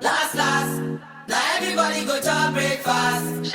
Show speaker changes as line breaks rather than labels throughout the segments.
Last, now everybody go to breakfast.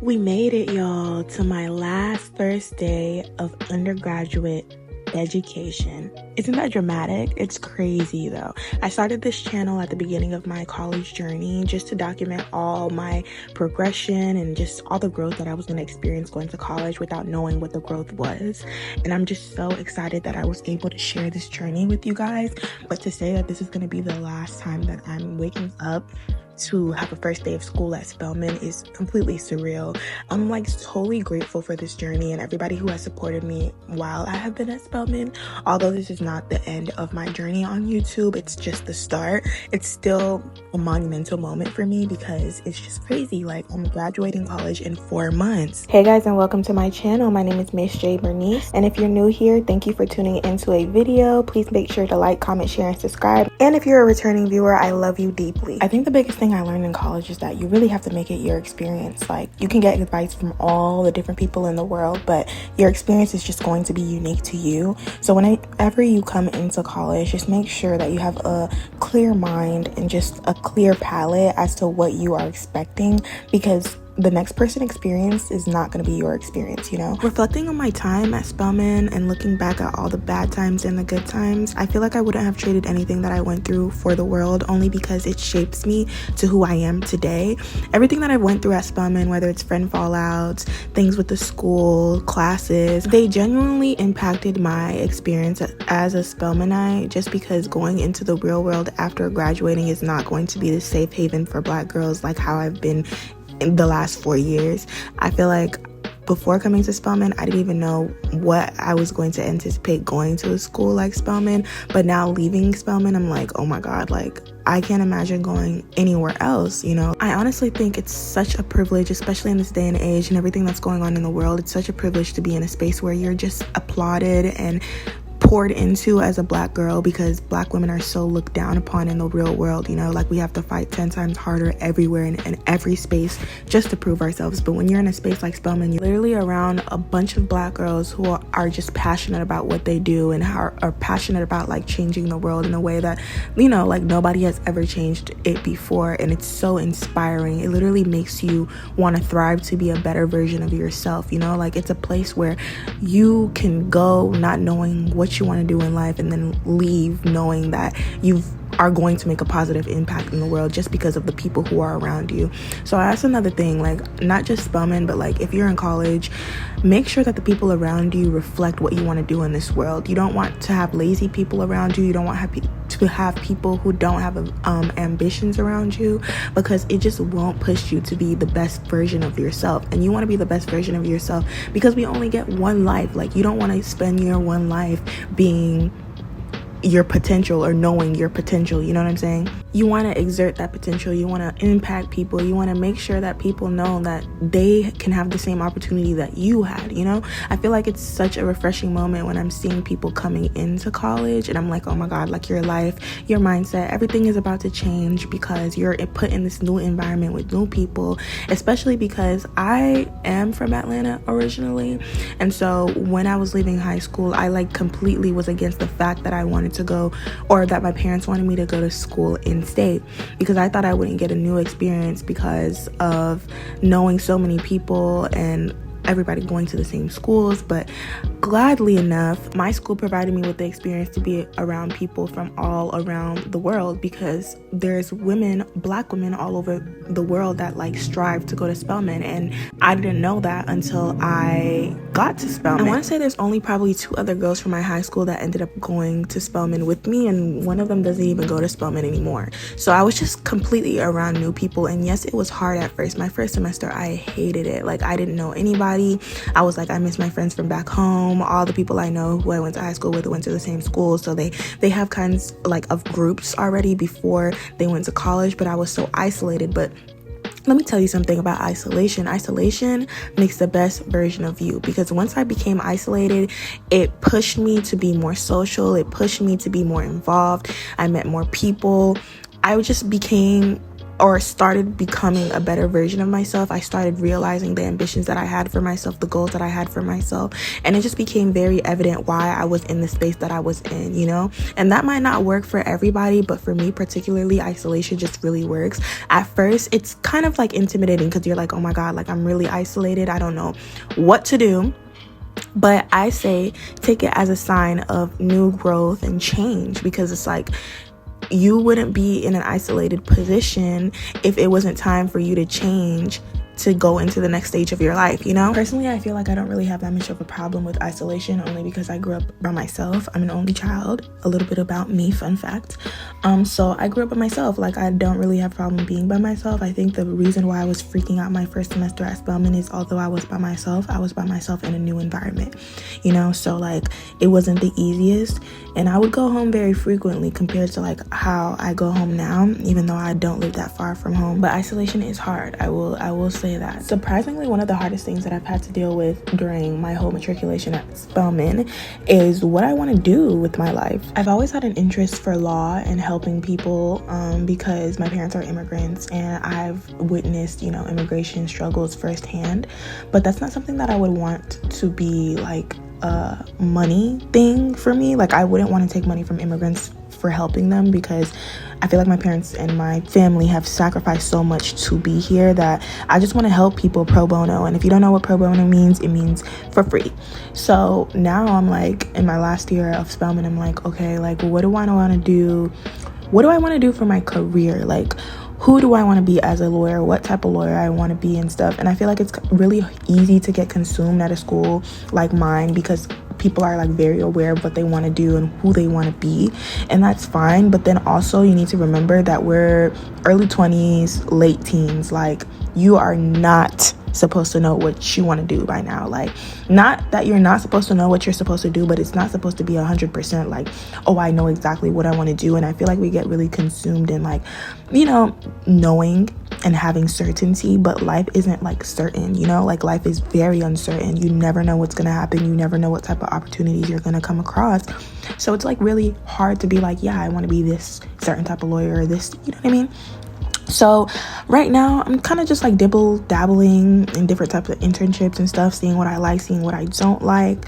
We made it, y'all, to my last first day of undergraduate education. Isn't that dramatic? It's crazy though. I started this channel at the beginning of my college journey just to document all my progression and just all the growth that I was going to experience going to college without knowing what the growth was. And I'm just so excited that I was able to share this journey with you guys. But to say that this is going to be the last time that I'm waking up to have a first day of school at Spelman is completely surreal. I'm like totally grateful for this journey and everybody who has supported me while I have been at Spelman. Although this is not the end of my journey on YouTube, it's just the start. It's still a monumental moment for me because it's just crazy. Like, I'm graduating college in 4 months. Hey guys, and welcome to my channel. My name is Miss J Bernice, and if you're new here, thank you for tuning into a video. Please make sure to like, comment, share, and subscribe. And if you're a returning viewer, I love you deeply. I think the biggest thing I learned in college is that you really have to make it your experience. Like, you can get advice from all the different people in the world, but your experience is just going to be unique to you. So whenever you come into college, just make sure that you have a clear mind and just a clear palette as to what you are expecting, because the next person experience is not going to be your experience, you know? Reflecting on my time at Spelman and looking back at all the bad times and the good times, I feel like I wouldn't have traded anything that I went through for the world, only because it shapes me to who I am today. Everything that I went through at Spelman, whether it's friend fallouts, things with the school, classes, they genuinely impacted my experience as a Spelmanite, just because going into the real world after graduating is not going to be the safe haven for Black girls like how I've been in the last 4 years. I feel like before coming to Spelman, I didn't even know what I was going to anticipate going to a school like Spelman. But now leaving Spelman, I'm like, oh my God, like, I can't imagine going anywhere else, you know? I honestly think it's such a privilege, especially in this day and age and everything that's going on in the world. It's such a privilege to be in a space where you're just applauded and poured into as a Black girl, because Black women are so looked down upon in the real world, you know? Like, we have to fight 10 times harder everywhere and in every space just to prove ourselves. But when you're in a space like Spelman, you're literally around a bunch of Black girls who are just passionate about what they do and are passionate about like changing the world in a way that, you know, like nobody has ever changed it before. And it's so inspiring. It literally makes you want to thrive to be a better version of yourself, you know? Like, it's a place where you can go not knowing what you want to do in life and then leave knowing that you are going to make a positive impact in the world just because of the people who are around you. So that's another thing, like, not just Spelman, but like if you're in college, make sure that the people around you reflect what you want to do in this world. You don't want to have lazy people around you. You don't want to have people who don't have ambitions around you, because it just won't push you to be the best version of yourself. And you want to be the best version of yourself because we only get one life. Like, you don't want to spend your one life being your potential or knowing your potential, you know what I'm saying? You want to exert that potential. You want to impact people. You want to make sure that people know that they can have the same opportunity that you had, you know? I feel like it's such a refreshing moment when I'm seeing people coming into college and I'm like, oh my God, like, your life, your mindset, everything is about to change because you're put in this new environment with new people, especially because I am from Atlanta originally. And so when I was leaving high school, I like completely was against the fact that I wanted to go, or that my parents wanted me to go to school in state, because I thought I wouldn't get a new experience because of knowing so many people and everybody going to the same schools. But gladly enough, my school provided me with the experience to be around people from all around the world, because there's women, Black women all over the world that like strive to go to Spelman, and I didn't know that until I got to Spelman. I want to say there's only probably 2 other girls from my high school that ended up going to Spelman with me, and one of them doesn't even go to Spelman anymore. So I was just completely around new people, and yes, it was hard at first. My first semester, I hated it. Like, I didn't know anybody. I was like, I miss my friends from back home. All the people I know who I went to high school with went to the same school, so they have kinds like of groups already before they went to college, but I was so isolated. But let me tell you something about isolation. Isolation makes the best version of you, because once I became isolated, it pushed me to be more social. It pushed me to be more involved. I met more people. I just became or started becoming a better version of myself. I started realizing the ambitions that I had for myself, the goals that I had for myself, and it just became very evident why I was in the space that I was in, you know? And that might not work for everybody, but for me particularly, isolation just really works. At first, it's kind of like intimidating because you're like, oh my God, like I'm really isolated. I don't know what to do. But I say take it as a sign of new growth and change, because it's like, you wouldn't be in an isolated position if it wasn't time for you to change, to go into the next stage of your life, you know? Personally, I feel like I don't really have that much of a problem with isolation, only because I grew up by myself. I'm an only child. A little bit about me, fun fact. So I grew up by myself. Like, I don't really have a problem being by myself. I think the reason why I was freaking out my first semester at Spelman is, although I was by myself in a new environment, you know? So like, it wasn't the easiest, and I would go home very frequently compared to like how I go home now, even though I don't live that far from home. But isolation is hard. I will say that. Surprisingly, one of the hardest things that I've had to deal with during my whole matriculation at Spelman is what I want to do with my life. I've always had an interest for law and helping people because my parents are immigrants and I've witnessed, you know, immigration struggles firsthand. But that's not something that I would want to be like a money thing for me. Like, I wouldn't want to take money from immigrants for helping them, because I feel like my parents and my family have sacrificed so much to be here that I just want to help people pro bono. And if you don't know what pro bono means, it means for free. So now I'm like in my last year of Spelman, I'm like, okay, like what do I want to do? What do I want to do for my career? Like, who do I want to be as a lawyer? What type of lawyer I want to be and stuff. And I feel like it's really easy to get consumed at a school like mine, because people are like very aware of what they want to do and who they want to be, and that's fine. But then also you need to remember that we're early 20s, late teens. Like, you are not supposed to know what you want to do by now. Like, not that you're not supposed to know what you're supposed to do, but it's not supposed to be 100% like, oh, I know exactly what I want to do. And I feel like we get really consumed in like, you know, knowing and having certainty, but life isn't like certain, you know? Like, life is very uncertain. You never know what's gonna happen. You never know what type of opportunities you're gonna come across. So it's like really hard to be like, yeah, I want to be this certain type of lawyer or this, you know what I mean? So right now I'm kind of just like dabbling in different types of internships and stuff, seeing what I like, seeing what I don't like.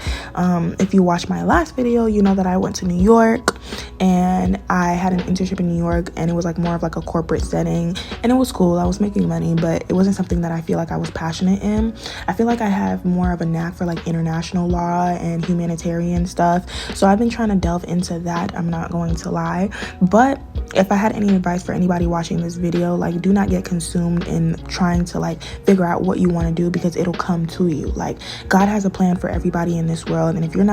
If you watched my last video, you know that I went to New York and I had an internship in New York, and it was like more of like a corporate setting, and it was cool. I was making money, but it wasn't something that I feel like I was passionate in. I feel like I have more of a knack for like international law and humanitarian stuff, so I've been trying to delve into that, I'm not going to lie. But if I had any advice for anybody watching this video, like, do not get consumed in trying to like figure out what you want to do, because it'll come to you. Like, God has a plan for everybody in this world, and if you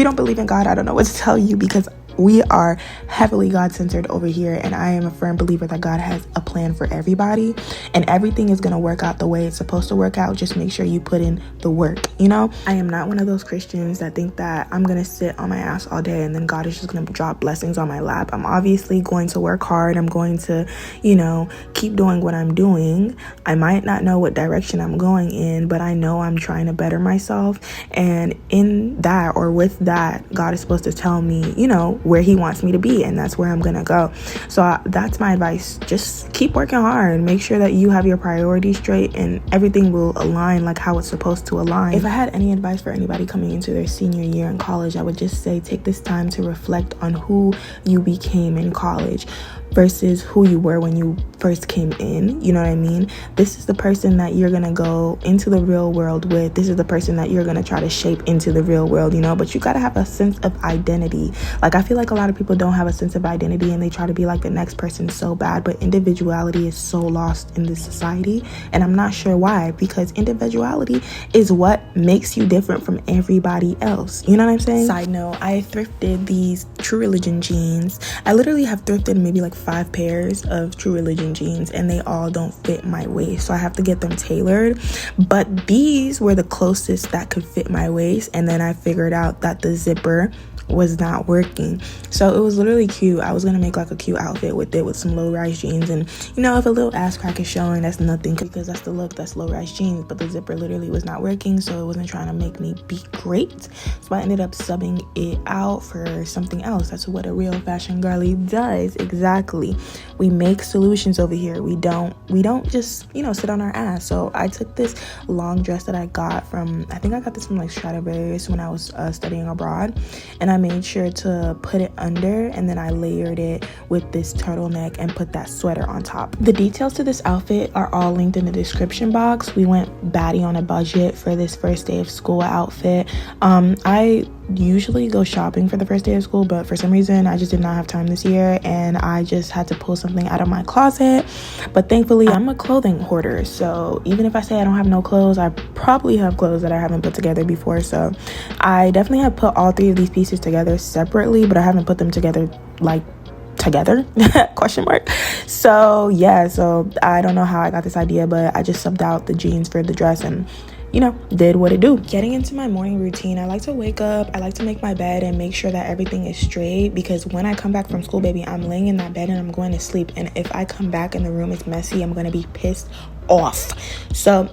don't believe in God, I don't know what to tell you, because we are heavily God-centered over here, and I am a firm believer that God has a plan for everybody, and everything is going to work out the way it's supposed to work out. Just make sure you put in the work, you know? I am not one of those Christians that think that I'm going to sit on my ass all day and then God is just going to drop blessings on my lap. I'm obviously going to work hard. I'm going to, you know, keep doing what I'm doing. I might not know what direction I'm going in, but I know I'm trying to better myself, and in that, or with that, God is supposed to tell me, you know, where he wants me to be, and that's where I'm gonna go. So that's my advice. Just keep working hard, make sure that you have your priorities straight, and everything will align like how it's supposed to align. If I had any advice for anybody coming into their senior year in college, I would just say take this time to reflect on who you became in college versus who you were when you first came in. You know what I mean? This is the person that you're gonna go into the real world with. This is the person that you're gonna try to shape into the real world, you know? But you gotta have a sense of identity. Like, I feel like a lot of people don't have a sense of identity, and they try to be like the next person so bad, but individuality is so lost in this society, and I'm not sure why, because individuality is what makes you different from everybody else. You know what I'm saying? Side note, I thrifted these True Religion jeans. I literally have thrifted maybe like 5 pairs of True Religion jeans, and they all don't fit my waist, so I have to get them tailored. But these were the closest that could fit my waist, and then I figured out that the zipper was not working. So it was literally cute. I was gonna make like a cute outfit with it, with some low-rise jeans, and you know, if a little ass crack is showing, that's nothing, because that's the look, that's low-rise jeans. But the zipper literally was not working, so it wasn't trying to make me be great. So I ended up subbing it out for something else. That's what a real fashion girly does. Exactly. We make solutions over here. We don't just, you know, sit on our ass. So I took this long dress that I got from, I think I got this from like Stradivarius when I was studying abroad, and I made sure to put it under, and then I layered it with this turtleneck and put that sweater on top. The details to this outfit are all linked in the description box. We went batty on a budget for this first day of school outfit. I usually go shopping for the first day of school, but for some reason I just did not have time this year, and I just had to pull something out of my closet. But thankfully I'm a clothing hoarder, so even if I say I don't have no clothes, I probably have clothes that I haven't put together before. So I definitely have put all three of these pieces together separately, but I haven't put them together like together question mark. So yeah, so I don't know how I got this idea, but I just subbed out the jeans for the dress and, you know, did what it do. Getting into my morning routine, I like to wake up, I like to make my bed and make sure that everything is straight, because when I come back from school, baby, I'm laying in that bed and I'm going to sleep, and if I come back and the room is messy, I'm gonna be pissed off. So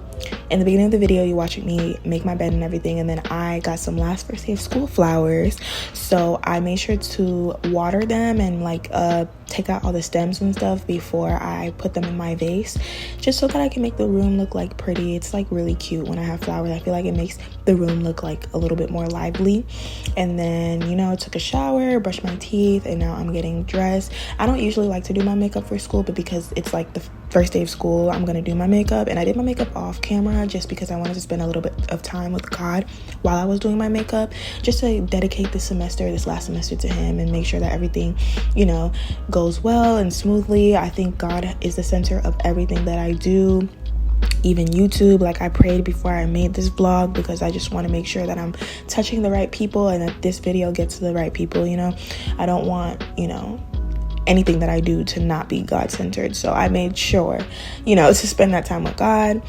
in the beginning of the video, you watching me make my bed and everything, and then I got some last first day of school flowers, so I made sure to water them and like take out all the stems and stuff before I put them in my vase, just so that I can make the room look like pretty. It's like really cute when I have flowers. I feel like it makes the room look like a little bit more lively. And then, you know, took a shower, brushed my teeth, and now I'm getting dressed. I don't usually like to do my makeup for school, but because it's like the first day of school, I'm gonna do my makeup. And I did my makeup off camera just because I wanted to spend a little bit of time with God while I was doing my makeup, just to dedicate this last semester to him and make sure that everything, you know, goes well and smoothly. I think God is the center of everything that I do, even YouTube. Like, I prayed before I made this vlog because I just want to make sure that I'm touching the right people and that this video gets to the right people. You know, I don't want, you know, anything that I do to not be God-centered. So I made sure, you know, to spend that time with God.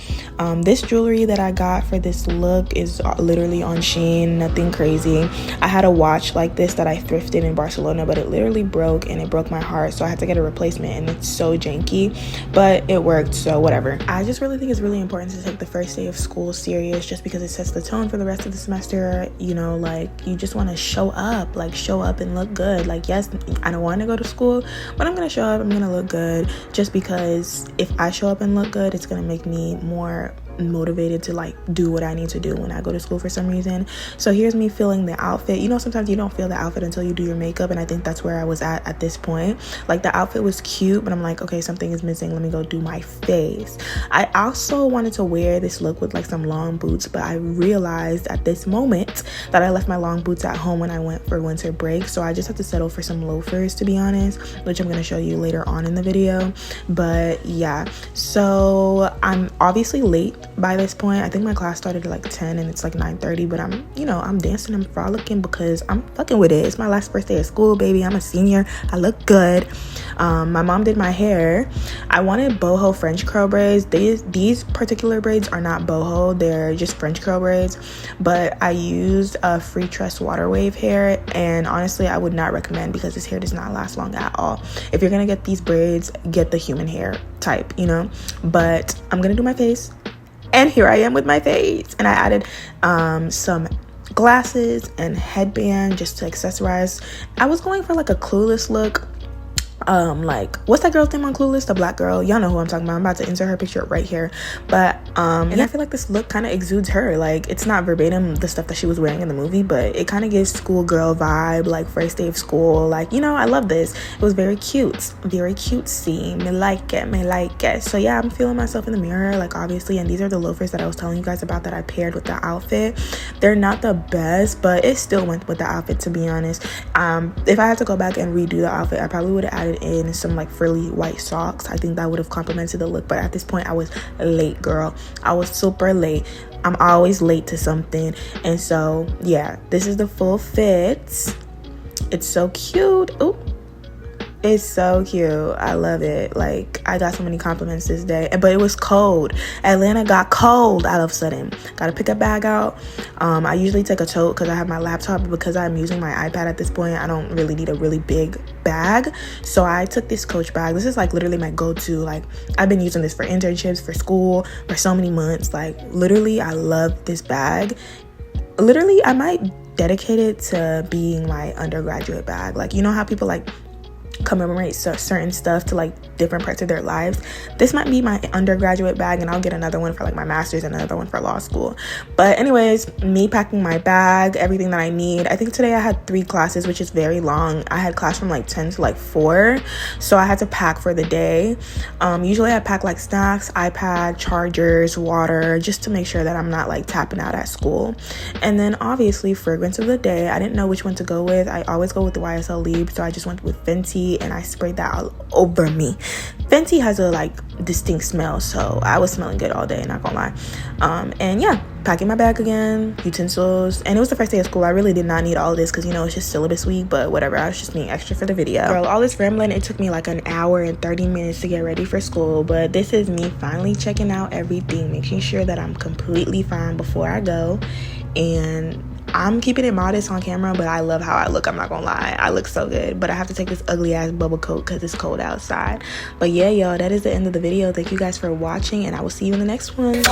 This jewelry that I got for this look is literally on Shein, nothing crazy. I had a watch like this that I thrifted in Barcelona, but it literally broke and it broke my heart, so I had to get a replacement, and it's so janky, but it worked, so whatever. I just really think it's really important to take the first day of school serious, just because it sets the tone for the rest of the semester. You know, like, you just want to show up and look good. Like, yes, I don't want to go to school, but I'm gonna show up, I'm gonna look good, just because if I show up and look good, it's gonna make me more motivated to like do what I need to do when I go to school for some reason. So here's me feeling the outfit. You know, sometimes you don't feel the outfit until you do your makeup, and I think that's where I was at this point. Like, the outfit was cute, but I'm like, okay, something is missing, let me go do my face. I also wanted to wear this look with like some long boots, but I realized at this moment that I left my long boots at home when I went for winter break, so I just have to settle for some loafers, to be honest, which I'm going to show you later on in the video. But yeah, so I'm obviously late by this point. I think my class started at like 10 and it's like 9:30, but I'm, you know, I'm dancing and frolicking because I'm fucking with it. It's my last first day of school, baby. I'm a senior. I look good. My mom did my hair. I wanted boho French curl braids. These particular braids are not boho, they're just French curl braids, but I used a free tress water wave hair, and honestly I would not recommend, because this hair does not last long at all. If you're gonna get these braids, get the human hair type, you know. But I'm gonna do my face, and here I am with my face, and I added some glasses and headband just to accessorize. I was going for like a Clueless look. Like, what's that girl's name on Clueless? The black girl. Y'all know who I'm talking about. I'm about to insert her picture right here. But and I feel like this look kind of exudes her. Like, it's not verbatim the stuff that she was wearing in the movie, but it kind of gives schoolgirl vibe, like first day of school. Like, you know, I love this. It was very cute, very cutesy. Me like it. So yeah, I'm feeling myself in the mirror, like, obviously. And these are the loafers that I was telling you guys about that I paired with the outfit. They're not the best, but it still went with the outfit, to be honest. If I had to go back and redo the outfit, I probably would have added in some like frilly white socks. I think that would have complemented the look, but at this point I was late, girl. I was super late. I'm always late to something. And so yeah, this is the full fit. It's so cute. Ooh, It's so cute. I love it. Like, I got so many compliments this day, but it was cold. Atlanta got cold all of a sudden. Gotta pick a bag out. I usually take a tote because I have my laptop. Because I'm using my iPad at this point, I don't really need a really big bag, so I took this Coach bag. This is like literally my go-to. Like, I've been using this for internships, for school, for so many months. Like, literally, I love this bag. Literally, I might dedicate it to being my undergraduate bag. Like, you know how people like commemorate certain stuff to like different parts of their lives? This might be my undergraduate bag, and I'll get another one for like my master's and another one for law school. But anyways, me packing my bag, everything that I need. I think today I had 3 classes, which is very long. I had class from like 10 to like 4, so I had to pack for the day. Usually I pack like snacks, iPad, chargers, water, just to make sure that I'm not like tapping out at school. And then obviously fragrance of the day. I didn't know which one to go with. I always go with the YSL Libre, so I just went with Fenty, and I sprayed that all over me. Fenty has a like distinct smell, so I was smelling good all day, not gonna lie. And yeah, packing my bag again, utensils, and it was the first day of school. I really did not need all of this because, you know, it's just syllabus week, but whatever. I was just being extra for the video. Girl, all this rambling, it took me like an hour and 30 minutes to get ready for school, but this is me finally checking out everything, making sure that I'm completely fine before I go. And I'm keeping it modest on camera, but I love how I look. I'm not gonna lie, I look so good. But I have to take this ugly ass bubble coat because it's cold outside. But yeah, y'all, that is the end of the video. Thank you guys for watching, and I will see you in the next one.